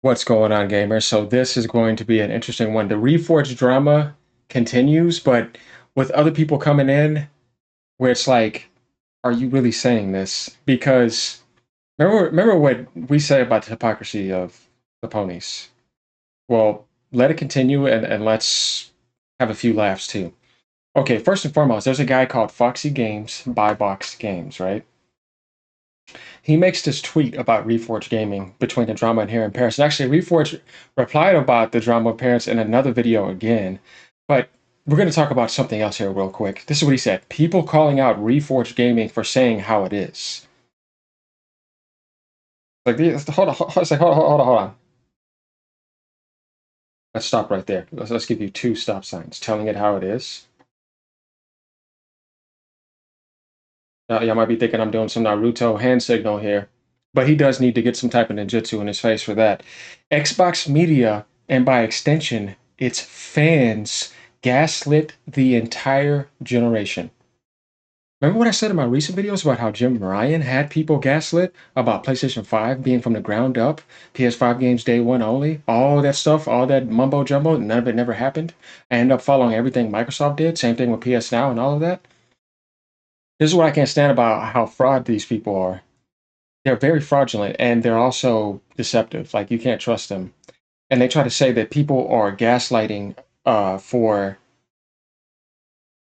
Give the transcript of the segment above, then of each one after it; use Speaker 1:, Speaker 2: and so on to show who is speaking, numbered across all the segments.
Speaker 1: What's going on, gamers? So this is going to be an interesting one. The Reforge drama continues, but with other people coming in, where it's like, are you really saying this? Because remember what we say about the hypocrisy of the ponies. Well, let it continue and let's have a few laughs too. Okay, first and foremost, there's a guy called Foxy Games, Buy Box Games, right? He makes this tweet about Reforge Gaming between the drama and here in Paris. And actually, Reforge replied about the drama of Paris in another video again. But we're going to talk about something else here real quick. This is what he said. People calling out Reforge Gaming for saying how it is. Like, hold on, hold on. Let's stop right there. Let's give you two stop signs. Telling it how it is. Y'all might be thinking I'm doing some Naruto hand signal here, but he does need to get some type of ninjutsu in his face for that. Xbox media, and by extension, its fans, gaslit the entire generation. Remember what I said in my recent videos about how Jim Ryan had people gaslit about PlayStation 5 being from the ground up, PS5 games day one only, all that stuff, all that mumbo jumbo, none of it never happened. I ended up following everything Microsoft did, same thing with PS Now and all of that. This is what I can't stand about how fraud these people are. They're very fraudulent and they're also deceptive. Like you can't trust them. And they try to say that people are gaslighting for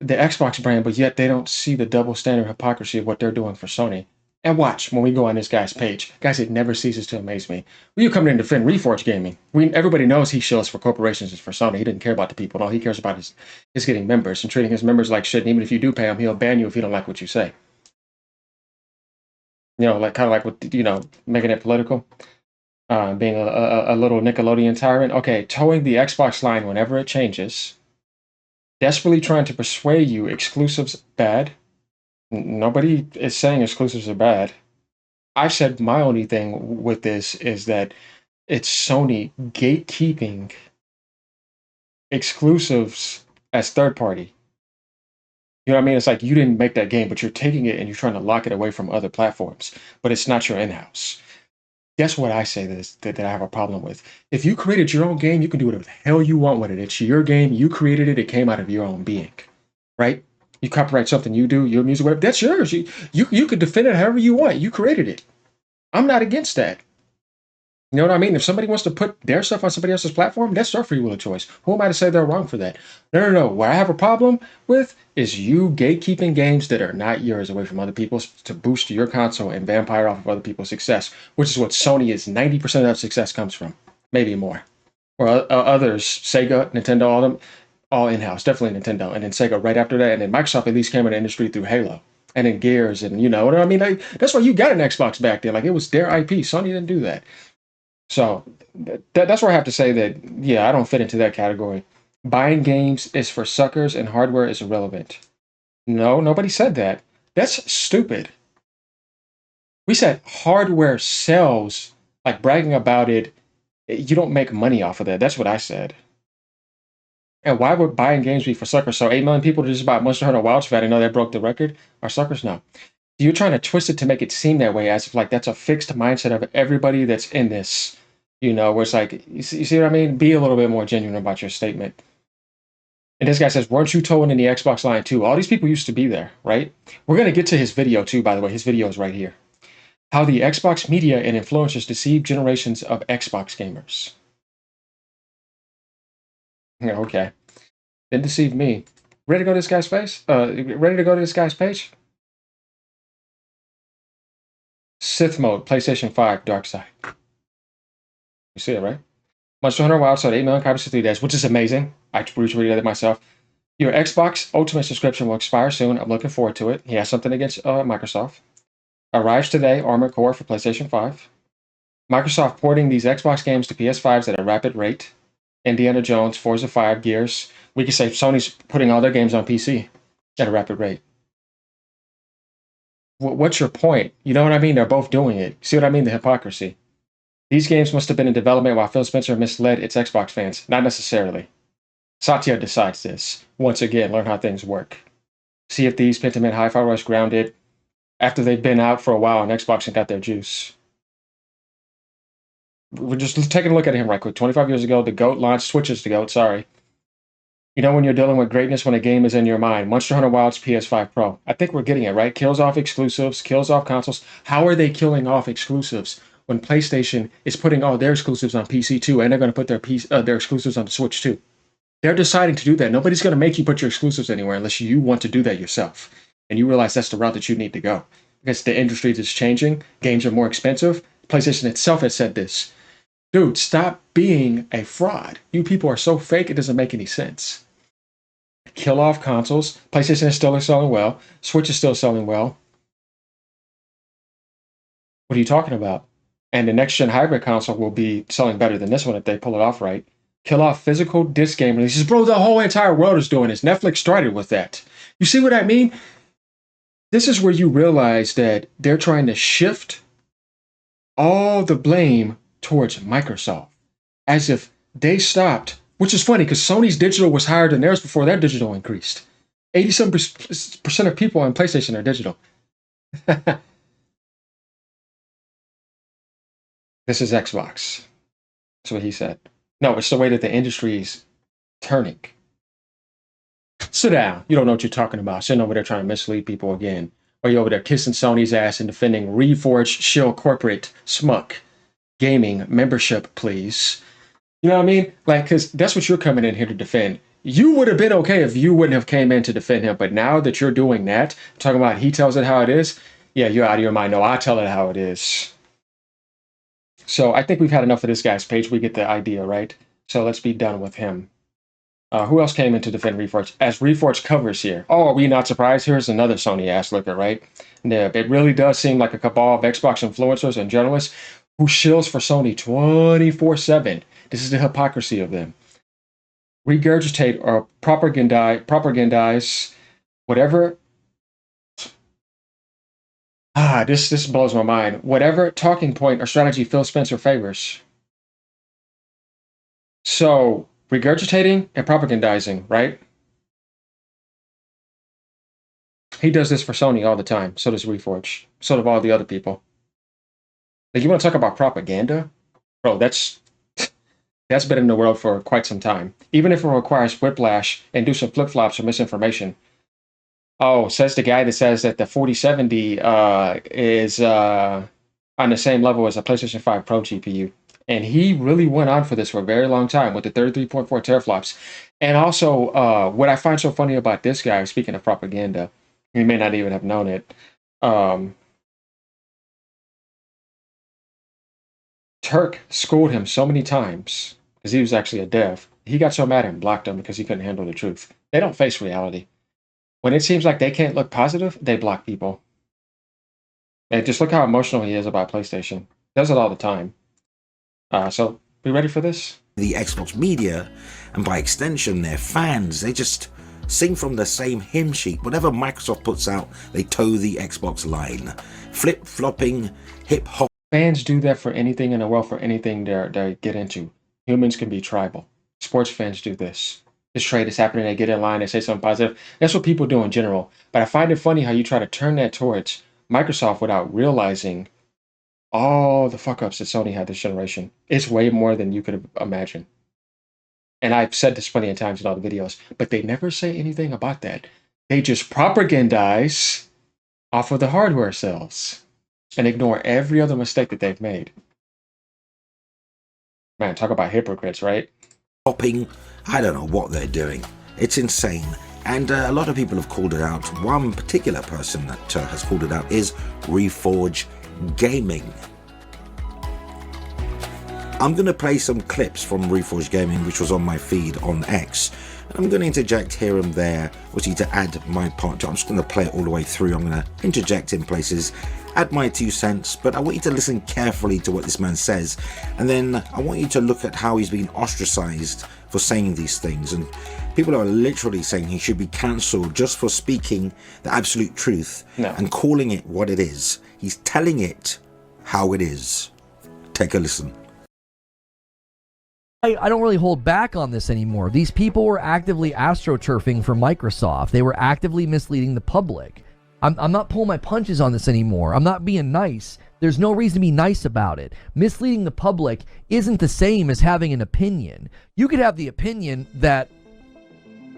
Speaker 1: the Xbox brand, but yet they don't see the double standard hypocrisy of what they're doing for Sony. And watch when we go on this guy's page. Guys, it never ceases to amaze me. When you come in to defend Reforge Gaming, everybody knows he shows for corporations and for Sony. He didn't care about the people. All he cares about is getting members and treating his members like shit. And even if you do pay him, he'll ban you if he don't like what you say. Like kind of like with making it political, being a little Nickelodeon tyrant. Okay, towing the Xbox line whenever it changes, desperately trying to persuade you exclusives bad. Nobody is saying exclusives are bad. I said my only thing with this is that it's Sony gatekeeping exclusives as third party. You know what I mean? It's like you didn't make that game, but you're taking it and you're trying to lock it away from other platforms, but it's not your in-house. Guess what I say that I have a problem with? If you created your own game, you can do whatever the hell you want with it. It's your game. You created it. It came out of your own being, right? You copyright something you do, your music, whatever. That's yours. You could defend it however you want. You created it. I'm not against that. You know what I mean? If somebody wants to put their stuff on somebody else's platform, that's their free will of choice. Who am I to say they're wrong for that? No. What I have a problem with is you gatekeeping games that are not yours away from other people's to boost your console and vampire off of other people's success, which is what Sony is 90% of success comes from, maybe more. Or others, Sega, Nintendo, all them, all in-house, definitely Nintendo, and then Sega right after that, and then Microsoft at least came in the industry through Halo, and then Gears, and you know what I mean? Like, that's why you got an Xbox back then. Like it was their IP. Sony didn't do that. So that's where I have to say that, yeah, I don't fit into that category. Buying games is for suckers and hardware is irrelevant. No, nobody said that. That's stupid. We said hardware sells, like bragging about it, you don't make money off of that. That's what I said. And why would buying games be for suckers? So 8 million people just bought Monster Hunter Wilds for that. I know that broke the record. Are suckers? No. You're trying to twist it to make it seem that way, as if like that's a fixed mindset of everybody that's in this. Where it's like, you see what I mean? Be a little bit more genuine about your statement. And this guy says, weren't you towing in the Xbox line too? All these people used to be there, right? We're going to get to his video too, by the way. His video is right here. How the Xbox media and influencers deceive generations of Xbox gamers. Yeah, okay. Didn't deceive me. Ready to go to this guy's face? Ready to go to this guy's page? Sith mode, PlayStation 5, Dark Side. You see it, right? Monster Hunter Wild sold 8 million copies in 3 days, which is amazing. I retweeted it myself. Your Xbox Ultimate subscription will expire soon. I'm looking forward to it. He has something against Microsoft. Arrives today, Armored Core for PlayStation 5. Microsoft porting these Xbox games to PS5s at a rapid rate. Indiana Jones, Forza 5, Gears. We could say Sony's putting all their games on PC at a rapid rate. What's your point? You know what I mean? They're both doing it. See what I mean? The hypocrisy. These games must have been in development while Phil Spencer misled its Xbox fans. Not necessarily. Satya decides this. Once again, learn how things work. Sea of Thieves, Pentiment, Hi-Fi Rush, Grounded, after they've been out for a while on Xbox and got their juice. We're just taking a look at him right quick. 25 years ago, the GOAT launched Switches to GOAT, sorry. You know when you're dealing with greatness when a game is in your mind. Monster Hunter Wilds PS5 Pro. I think we're getting it, right? Kills off exclusives, kills off consoles. How are they killing off exclusives when PlayStation is putting all their exclusives on PC too, and they're going to put their exclusives on the Switch too? They're deciding to do that. Nobody's going to make you put your exclusives anywhere unless you want to do that yourself. And you realize that's the route that you need to go. Because the industry is changing. Games are more expensive. PlayStation itself has said this. Dude, stop being a fraud. You people are so fake, it doesn't make any sense. Kill off consoles. PlayStation is still selling well. Switch is still selling well. What are you talking about? And the next gen hybrid console will be selling better than this one if they pull it off right. Kill off physical disc game releases. Bro, the whole entire world is doing this. Netflix started with that. You see what I mean? This is where you realize that they're trying to shift all the blame towards Microsoft. As if they stopped, which is funny because Sony's digital was higher than theirs before their digital increased. 87% of people on PlayStation are digital. This is Xbox. That's what he said. No, it's the way that the industry's turning. Sit down. You don't know what you're talking about. Sitting over there trying to mislead people again. Or you over there kissing Sony's ass and defending Reforge shill corporate smuck gaming membership, please. You know what I mean? Like, because that's what you're coming in here to defend. You would have been okay if you wouldn't have came in to defend him. But now that you're doing that, talking about he tells it how it is, yeah, you're out of your mind. No, I tell it how it is. So I think we've had enough of this guy's page. We get the idea, right? So let's be done with him. Who else came in to defend Reforge? As Reforge covers here. Oh, are we not surprised? Here's another Sony ass looker, right? Yeah, it really does seem like a cabal of Xbox influencers and journalists who shills for Sony 24/7. This is the hypocrisy of them. Regurgitate or propagandize whatever. This blows my mind. Whatever talking point or strategy Phil Spencer favors. So, regurgitating and propagandizing, right? He does this for Sony all the time. So does Reforge. So do all the other people. Like, you want to talk about propaganda? Bro, that's been in the world for quite some time. Even if it requires whiplash and do some flip-flops or misinformation. Oh, says the guy that says that the 4070 is on the same level as a PlayStation 5 Pro GPU. And he really went on for this for a very long time with the 33.4 teraflops. And also, what I find so funny about this guy, speaking of propaganda, you may not even have known it. Turk schooled him so many times because he was actually a dev. He got so mad and blocked him because he couldn't handle the truth. They don't face reality. When it seems like they can't look positive, they block people. And just look how emotional he is about PlayStation. Does it all the time. So, we ready for this?
Speaker 2: The Xbox media, and by extension their fans, they just sing from the same hymn sheet. Whatever Microsoft puts out, they toe the Xbox line. Flip-flopping, hip-hop.
Speaker 1: Fans do that for anything in the world, for anything they get into. Humans can be tribal. Sports fans do this. This trade is happening, they get in line, they say something positive. That's what people do in general. But I find it funny how you try to turn that towards Microsoft without realizing all the fuck-ups that Sony had this generation. It's way more than you could have imagined. And I've said this plenty of times in all the videos, but they never say anything about that. They just propagandize off of the hardware sales and ignore every other mistake that they've made. Man, talk about hypocrites, right?
Speaker 2: Hopping, I don't know what they're doing. It's insane. And a lot of people have called it out. One particular person that has called it out is Reforge Gaming. I'm going to play some clips from Reforge Gaming, which was on my feed on X. I'm going to interject here and there, obviously to add my part to it. I'm just going to play it all the way through. I'm going to interject in places, add my 2 cents, but I want you to listen carefully to what this man says. And then I want you to look at how he's been ostracized for saying these things. And people are literally saying he should be cancelled just for speaking the absolute truth and calling it what it is. He's telling it how it is. Take a listen.
Speaker 3: I don't really hold back on this anymore. These people were actively astroturfing for Microsoft. They were actively misleading the public. I'm not pulling my punches on this anymore. I'm not being nice. There's no reason to be nice about it. Misleading the public isn't the same as having an opinion. You could have the opinion that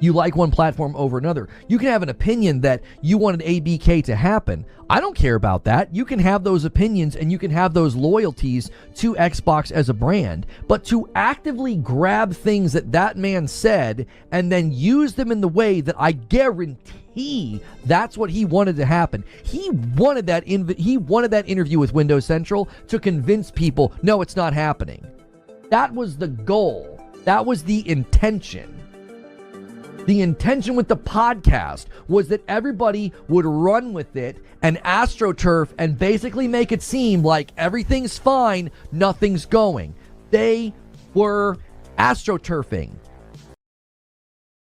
Speaker 3: you like one platform over another. You can have an opinion that you wanted ABK to happen. I don't care about that. You can have those opinions and you can have those loyalties to Xbox as a brand. But to actively grab things that that man said and then use them in the way that I guarantee that's what he wanted to happen. He wanted that interview with Windows Central to convince people, no, it's not happening. That was the goal. That was the intention. The intention with the podcast was that everybody would run with it and AstroTurf and basically make it seem like everything's fine, nothing's going. They were AstroTurfing.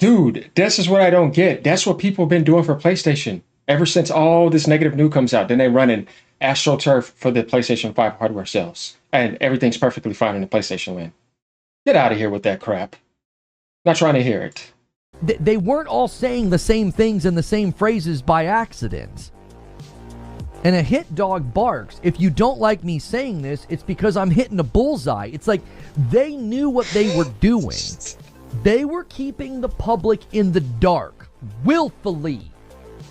Speaker 1: Dude, this is what I don't get. That's what people have been doing for PlayStation ever since all this negative news comes out. Then they run in AstroTurf for the PlayStation 5 hardware sales. And everything's perfectly fine in the PlayStation land. Get out of here with that crap. Not trying to hear it.
Speaker 3: They weren't all saying the same things in the same phrases by accident. And a hit dog barks. If you don't like me saying this, it's because I'm hitting a bullseye. It's like they knew what they were doing. They were keeping the public in the dark, willfully.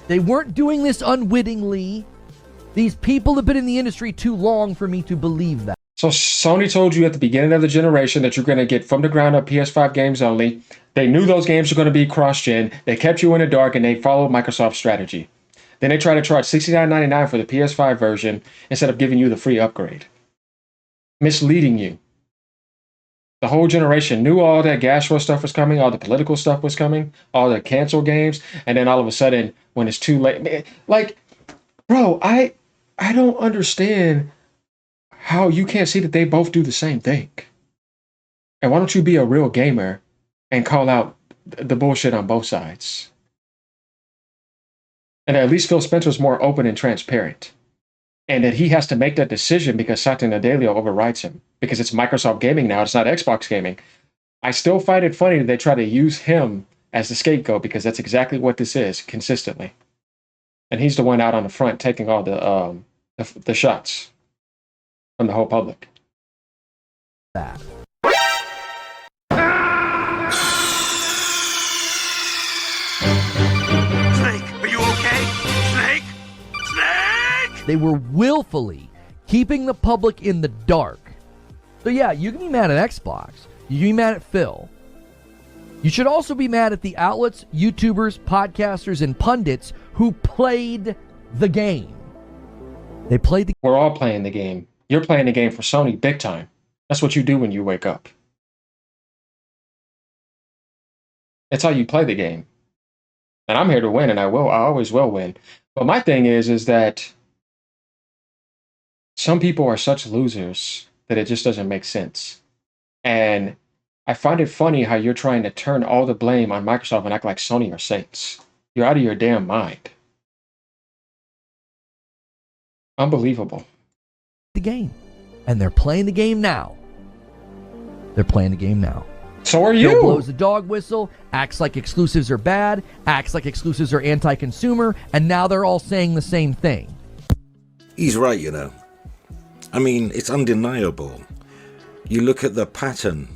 Speaker 3: They weren't doing this unwittingly. These people have been in the industry too long for me to believe that.
Speaker 1: So Sony told you at the beginning of the generation that you're going to get from the ground up PS5 games only. They knew those games were going to be cross-gen. They kept you in the dark and they followed Microsoft's strategy. Then they tried to charge $69.99 for the PS5 version instead of giving you the free upgrade. Misleading you. The whole generation knew all that Gaslighting stuff was coming, all the political stuff was coming, all the cancel games, and then all of a sudden, when it's too late, like, bro, I don't understand how you can't see that they both do the same thing. And why don't you be a real gamer and call out the bullshit on both sides? And at least Phil Spencer's more open and transparent. And that he has to make that decision because Satya Nadella overrides him. Because it's Microsoft Gaming now, it's not Xbox Gaming. I still find it funny that they try to use him as the scapegoat because that's exactly what this is, consistently. And he's the one out on the front taking all the shots from the whole public.
Speaker 3: That.
Speaker 4: Snake, are you okay? Snake? Snake!
Speaker 3: They were willfully keeping the public in the dark. So yeah, you can be mad at Xbox. You can be mad at Phil. You should also be mad at the outlets, YouTubers, podcasters, and pundits who played the game. They played the...
Speaker 1: We're all playing the game. You're playing the game for Sony big time. That's what you do when you wake up. That's how you play the game. And I'm here to win, and I always will win. But my thing is that some people are such losers that it just doesn't make sense. And I find it funny how you're trying to turn all the blame on Microsoft and act like Sony are saints. You're out of your damn mind. Unbelievable.
Speaker 3: The game. And they're playing the game now. They're playing the game now.
Speaker 1: So are you.
Speaker 3: Phil blows the dog whistle, acts like exclusives are bad, acts like exclusives are anti-consumer, and now they're all saying the same thing.
Speaker 2: He's right, you know. I mean, it's undeniable. You look at the pattern,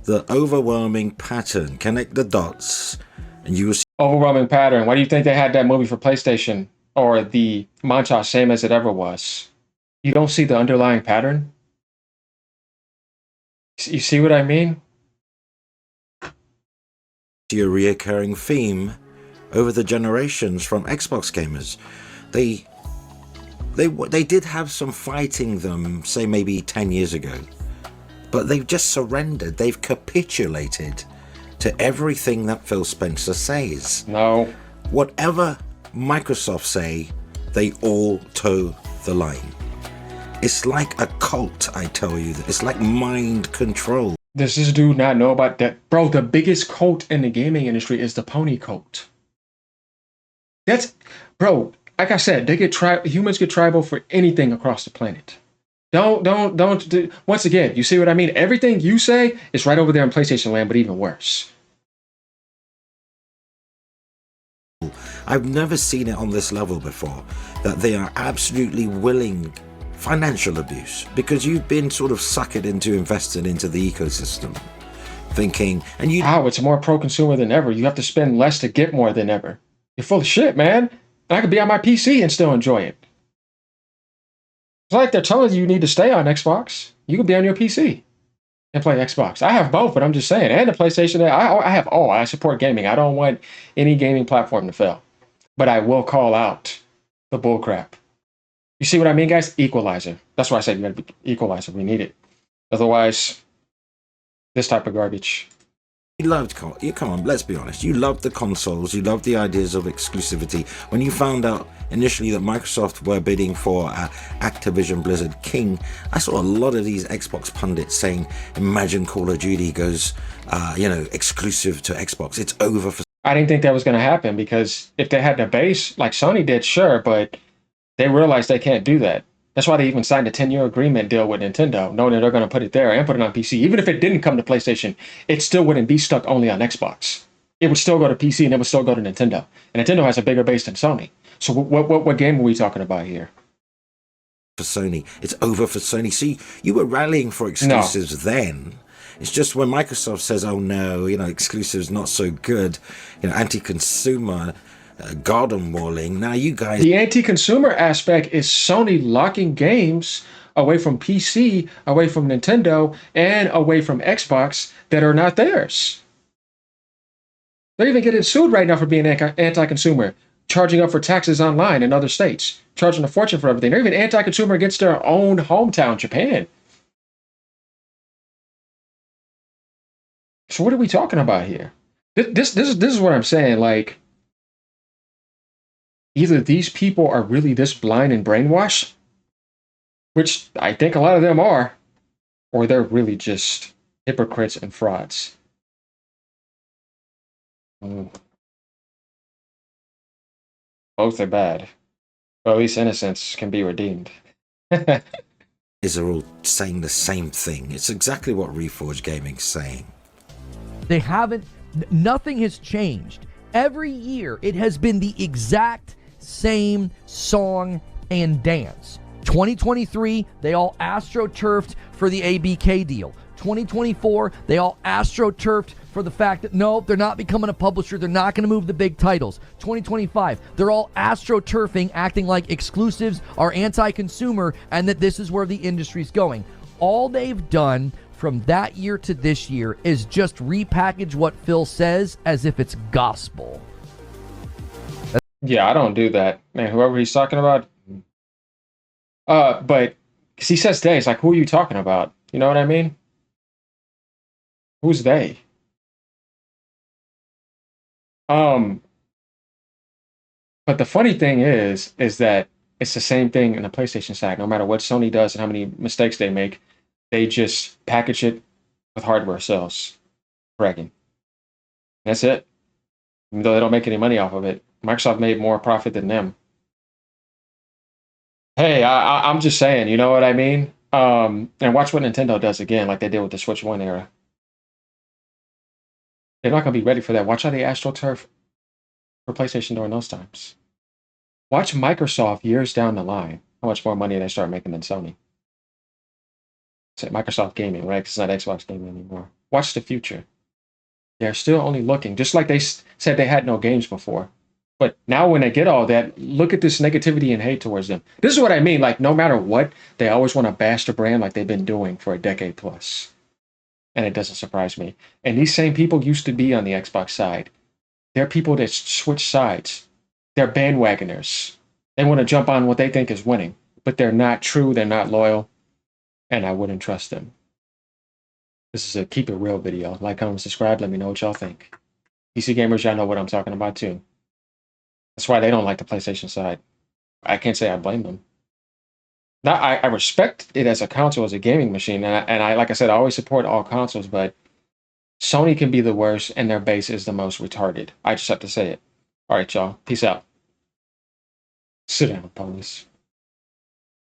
Speaker 2: the overwhelming pattern, connect the dots, and you will see...
Speaker 1: Overwhelming pattern. Why do you think they had that movie for PlayStation? Or the montage, same as it ever was? You don't see the underlying pattern? You see what I mean?
Speaker 2: a reoccurring theme over the generations from Xbox gamers. They did have some fighting them, say maybe 10 years ago, but they've just surrendered. They've capitulated to everything that Phil Spencer says.
Speaker 1: No.
Speaker 2: Whatever Microsoft say, they all toe the line. It's like a cult, I tell you. It's like mind control.
Speaker 1: Does this dude not know about that? Bro, the biggest cult in the gaming industry is the pony cult. That's, bro, like I said, humans get tribal for anything across the planet. Once again, you see what I mean? Everything you say is right over there in PlayStation land, but even worse.
Speaker 2: I've never seen it on this level before, that they are absolutely willing financial abuse, because you've been sort of suckered into investing into the ecosystem, thinking, and you...
Speaker 1: Wow, it's more pro-consumer than ever. You have to spend less to get more than ever. You're full of shit, man. And I could be on my PC and still enjoy it. It's like they're telling you need to stay on Xbox. You could be on your PC and play Xbox. I have both, but I'm just saying. And the PlayStation, I have all. I support gaming. I don't want any gaming platform to fail. But I will call out the bullcrap. You see what I mean, guys? Equalizer. That's why I say you gotta be equalizer. We need it. Otherwise, this type of garbage.
Speaker 2: You loved, come on, let's be honest. You loved the consoles. You loved the ideas of exclusivity. When you found out initially that Microsoft were bidding for Activision Blizzard King, I saw a lot of these Xbox pundits saying, imagine Call of Duty goes, exclusive to Xbox. It's over for...
Speaker 1: I didn't think that was going to happen, because if they had the base like Sony did, sure, but they realized they can't do that. That's why they even signed a 10-year agreement deal with Nintendo, knowing that they're going to put it there and put it on PC. Even if it didn't come to PlayStation, it still wouldn't be stuck only on Xbox. It would still go to PC and it would still go to Nintendo. And Nintendo has a bigger base than Sony. So what game are we talking about here?
Speaker 2: For Sony. It's over for Sony. See, you were rallying for exclusives then. It's just when Microsoft says, oh no, exclusives not so good, anti-consumer, garden walling. Now you guys...
Speaker 1: The anti-consumer aspect is Sony locking games away from PC, away from Nintendo, and away from Xbox that are not theirs. They're even getting sued right now for being anti-consumer, charging up for taxes online in other states, charging a fortune for everything. They're even anti-consumer against their own hometown, Japan. So what are we talking about here? This is what I'm saying. Like, either these people are really this blind and brainwashed, which I think a lot of them are, or they're really just hypocrites and frauds. Both are bad. But at least innocence can be redeemed.
Speaker 2: Is are all saying the same thing. It's exactly what Reforge Gaming's saying.
Speaker 3: They haven't, nothing has changed. Every year, it has been the exact same song and dance. 2023, they all astroturfed for the ABK deal. 2024, they all astroturfed for the fact that, no, they're not becoming a publisher. They're not going to move the big titles. 2025, they're all astroturfing, acting like exclusives are anti-consumer and that this is where the industry's going. All they've done from that year to this year is just repackage what Phil says as if it's gospel.
Speaker 1: Yeah, I don't do that, man. Whoever he's talking about, but because he says they, it's like, who are you talking about? You know what I mean? Who's they? But the funny thing is that it's the same thing in the PlayStation side. No matter what Sony does and how many mistakes they make, they just package it with hardware sales, bragging. That's it. Even though they don't make any money off of it. Microsoft made more profit than them. Hey, I'm just saying, you know what I mean? And watch what Nintendo does again, like they did with the Switch 1 era. They're not going to be ready for that. Watch how they AstroTurf for PlayStation during those times. Watch Microsoft years down the line, how much more money they start making than Sony. Say Microsoft Gaming, right? 'Cause it's not Xbox Gaming anymore. Watch the future. They're still only looking, just like they said they had no games before. But now when they get all that, look at this negativity and hate towards them. This is what I mean. Like, no matter what, they always want to bash the brand like they've been doing for a decade plus. And it doesn't surprise me. And these same people used to be on the Xbox side. They're people that switch sides. They're bandwagoners. They want to jump on what they think is winning. But they're not true. They're not loyal. And I wouldn't trust them. This is a keep it real video. Like, comment, subscribe. Let me know what y'all think. PC gamers, y'all know what I'm talking about too. That's why they don't like the PlayStation side. I can't say I blame them. Now, I respect it as a console, as a gaming machine, and I like I said, I always support all consoles, but Sony can be the worst, and their base is the most retarded. I just have to say it. All right, y'all. Peace out. Sit down, ponies.